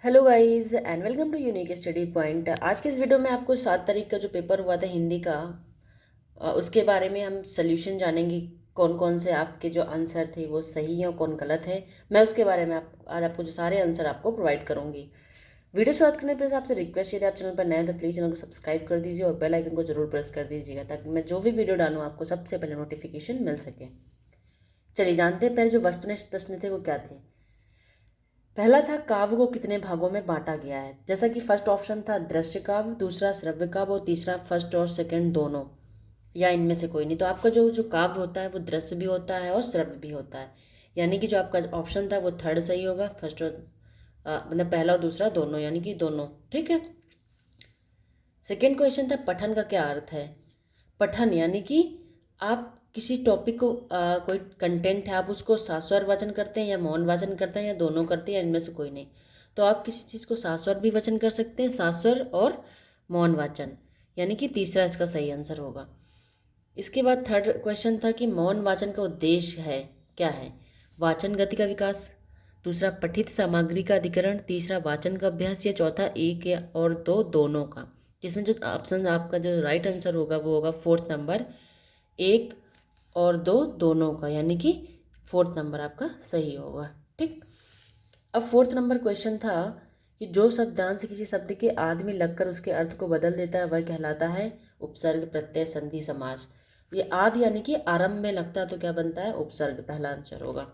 Hello guys and welcome to Unique Study Point. आज के इस वीडियो में आपको 7 तारीख का जो पेपर हुआ था हिंदी का, उसके बारे में हम सोल्यूशन जानेंगे। कौन कौन से आपके जो आंसर थे वो सही हैं और कौन गलत है। मैं उसके बारे में आज आपको जो सारे आंसर आपको प्रोवाइड करूँगी। वीडियो शुरुआत करने पर आपसे रिक्वेस्ट यदि आप चैनल पर नए हैं तो प्लीज़ चैनल को सब्सक्राइब कर दीजिए और बेल आइकन को जरूर प्रेस कर दीजिएगा ताकि मैं जो भी वीडियो डालूँ आपको सबसे पहले नोटिफिकेशन मिल सके। चलिए जानते हैं पहले जो वस्तुनिष्ठ प्रश्न थे वो क्या थे। पहला था काव्य को कितने भागों में बांटा गया है। जैसा कि फर्स्ट ऑप्शन था दृश्य काव्य, दूसरा श्रव्य काव्य और तीसरा फर्स्ट और सेकंड दोनों या इनमें से कोई नहीं। तो आपका जो जो काव्य होता है वो दृश्य भी होता है और श्रव्य भी होता है, यानी कि जो आपका ऑप्शन था वो थर्ड सही होगा। फर्स्ट और मतलब पहला और दूसरा दोनों, यानी कि दोनों ठीक है। सेकेंड क्वेश्चन था पठन का क्या अर्थ है। पठन यानी कि आप किसी टॉपिक को कोई कंटेंट है आप उसको शाश्वर वाचन करते हैं या मौन वाचन करते हैं या दोनों करते हैं या इनमें से कोई नहीं। तो आप किसी चीज़ को शाश्वर भी वाचन कर सकते हैं, शाश्वर और मौन वाचन, यानी कि तीसरा इसका सही आंसर होगा। इसके बाद थर्ड क्वेश्चन था कि मौन वाचन का उद्देश्य है क्या है। वाचन गति का विकास, दूसरा पठित सामग्री का अधिकरण, तीसरा वाचन का अभ्यास या चौथा एक या और दो दोनों का। जिसमें जो ऑप्शन आपका जो राइट आंसर होगा वो होगा फोर्थ नंबर, एक और दो दोनों का, यानी कि फोर्थ नंबर आपका सही होगा। ठीक। अब फोर्थ नंबर क्वेश्चन था कि जो शब्दांश किसी शब्द के आदि में लगकर उसके अर्थ को बदल देता है वह कहलाता है उपसर्ग, प्रत्यय, संधि, समास। ये आदि यानी कि आरंभ में लगता है तो क्या बनता है उपसर्ग, पहला आंसर होगा।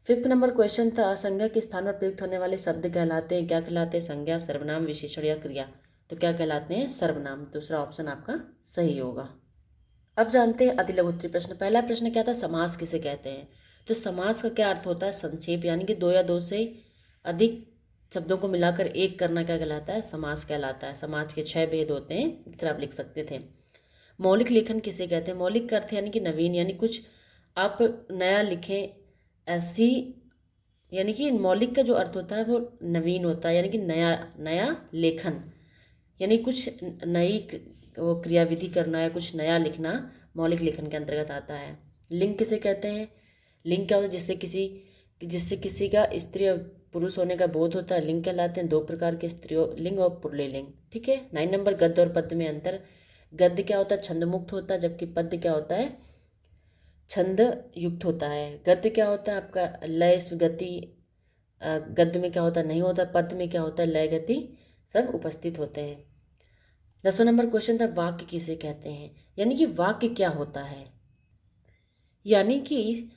फिफ्थ नंबर क्वेश्चन था संज्ञा के स्थान पर प्रयुक्त होने वाले शब्द कहलाते हैं क्या कहलाते हैं, संज्ञा, सर्वनाम, विशेषण या क्रिया। तो क्या कहलाते हैं सर्वनाम, दूसरा ऑप्शन आपका सही होगा। अब जानते हैं अति लघु उत्तरीय प्रश्न। पहला प्रश्न क्या था, समास किसे कहते हैं। तो समास का क्या अर्थ होता है, संक्षेप, यानी कि दो या दो से अधिक शब्दों को मिलाकर एक करना क्या कहलाता है, समास कहलाता है। समाज के 6 भेद होते हैं, इस तरह आप लिख सकते थे। मौलिक लेखन किसे कहते हैं। मौलिक का अर्थ यानी कि नवीन, यानी कुछ आप नया लिखें ऐसी, यानी कि मौलिक का जो अर्थ होता है वो नवीन होता है, यानी कि नया नया लेखन, यानी कुछ नई वो क्रियाविधि करना या कुछ नया लिखना मौलिक लेखन के अंतर्गत आता है। लिंग किसे कहते हैं। लिंग क्या होता है, जिससे किसी का स्त्री और पुरुष होने का बोध होता है, लिंग कहलाते हैं। 2 प्रकार के स्त्रियों लिंग और पुल्लिंग। ठीक है। 9 नंबर गद्य और पद्य में अंतर। गद्य क्या होता है, छंद मुक्त होता है, जबकि पद्य क्या होता है, छंद युक्त होता है। गद्य क्या होता है आपका लय गति, गद्य में क्या होता है नहीं होता। पद्य में क्या होता है लय गति सब उपस्थित होते हैं। 10वां नंबर क्वेश्चन था वाक्य किसे कहते हैं, यानी कि वाक्य क्या होता है। यानी कि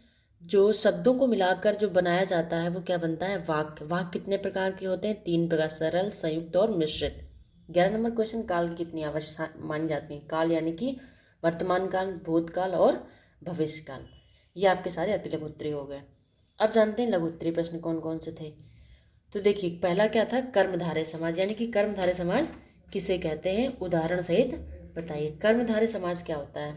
जो शब्दों को मिलाकर जो बनाया जाता है वो क्या बनता है, वाक्य। वाक्य कितने प्रकार के होते हैं, 3 प्रकार, सरल, संयुक्त और मिश्रित। 11 नंबर क्वेश्चन काल की कितनी आवश्यक मानी जाती है। काल यानी कि वर्तमान काल, भूतकाल और भविष्य काल। ये आपके सारे अति लघु उत्तरीय हो गए। अब जानते हैं लघु उत्तरीय प्रश्न कौन कौन से थे। तो देखिए पहला क्या था, कर्मधारय समाज, यानी कि कर्मधारय समाज किसे कहते हैं, उदाहरण सहित बताइए। कर्मधारय समाज क्या होता है।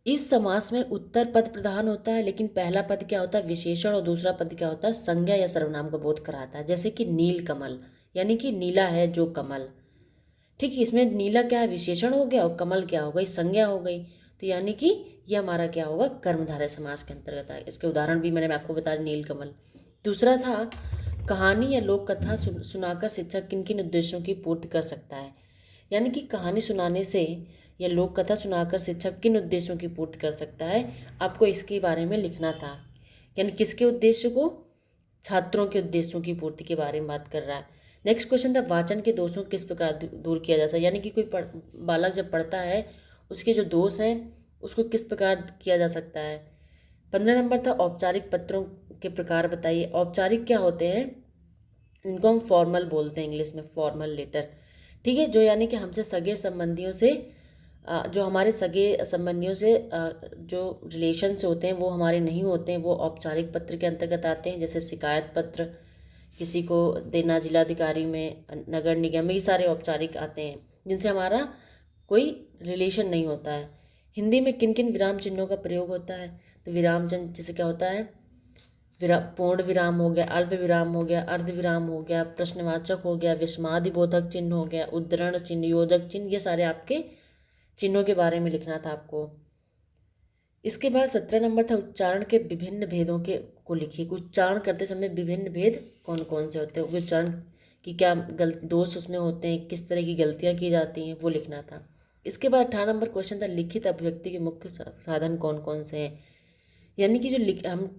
इस समास में उत्तर पद प्रधान होता है, लेकिन पहला पद क्या होता है विशेषण और दूसरा पद क्या होता है संज्ञा या सर्वनाम का बोध कराता है। जैसे कि नील कमल, यानी कि नीला है जो कमल। ठीक है। इसमें नीला क्या है विशेषण हो गया और कमल क्या हो गई संज्ञा हो गई। तो यानी कि यह हमारा क्या होगा कर्मधारय समास के अंतर्गत है। इसके उदाहरण भी मैंने आपको बताया, नील कमल। दूसरा था कहानी या लोक कथा सुनाकर शिक्षक किन किन उद्देश्यों की पूर्ति कर सकता है। यानी कि कहानी सुनाने से या लोक कथा सुनाकर शिक्षक किन उद्देश्यों की पूर्ति कर सकता है, आपको इसके बारे में लिखना था। यानी किसके उद्देश्य को, छात्रों के उद्देश्यों की पूर्ति के बारे में बात कर रहा है। नेक्स्ट क्वेश्चन था वाचन के दोषों किस प्रकार दूर किया जा सकता है। यानी कि कोई बालक जब पढ़ता है उसके जो दोष हैं उसको किस प्रकार किया जा सकता है। 15 नंबर था औपचारिक पत्रों के प्रकार बताइए। औपचारिक क्या होते हैं, इनको हम फॉर्मल बोलते हैं इंग्लिश में, फॉर्मल लेटर। ठीक है। जो यानी कि हमसे सगे संबंधियों से जो हमारे सगे संबंधियों से जो रिलेशन से होते हैं वो हमारे नहीं होते हैं, वो औपचारिक पत्र के अंतर्गत आते हैं। जैसे शिकायत पत्र किसी को देना जिलाधिकारी में, नगर निगम में, ये सारे औपचारिक आते हैं जिनसे हमारा कोई रिलेशन नहीं होता है। हिंदी में किन किन विराम चिन्हों का प्रयोग होता है। तो विराम चिन्ह जैसे क्या होता है, पूर्ण विराम हो गया, अल्प विराम हो गया, अर्ध विराम हो गया, प्रश्नवाचक हो गया, विस्मादिबोधक चिन्ह हो गया, उद्धरण चिन्ह, योजक चिन्ह, ये सारे आपके चिन्हों के बारे में लिखना था आपको। इसके बाद 17 नंबर था उच्चारण के विभिन्न भेदों के को लिखिए। उच्चारण करते समय विभिन्न भेद कौन कौन से होते हैं, उच्चारण की क्या दोष उसमें होते हैं, किस तरह की गलतियाँ की जाती हैं, वो लिखना था। इसके बाद 18 नंबर क्वेश्चन था लिखित अभिव्यक्ति के मुख्य साधन कौन कौन से हैं। यानी कि जो हम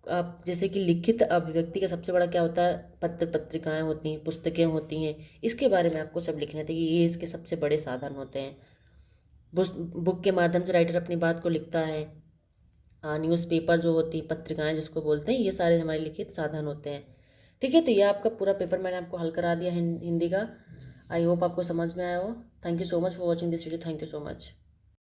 आप जैसे कि लिखित अभिव्यक्ति का सबसे बड़ा क्या होता है, पत्र पत्रिकाएं होती हैं, पुस्तकें होती हैं, इसके बारे में आपको सब लिखना था कि ये इसके सबसे बड़े साधन होते हैं। बुक के माध्यम से राइटर अपनी बात को लिखता है। न्यूज़पेपर जो होती पत्रिकाएं जिसको बोलते हैं, ये सारे हमारे लिखित साधन होते हैं। ठीक है, तो ये आपका पूरा पेपर मैंने आपको हल करा दिया हिंदी का। आई होप आपको समझ में आया हो। Thank you so much for watching this video. Thank you so much.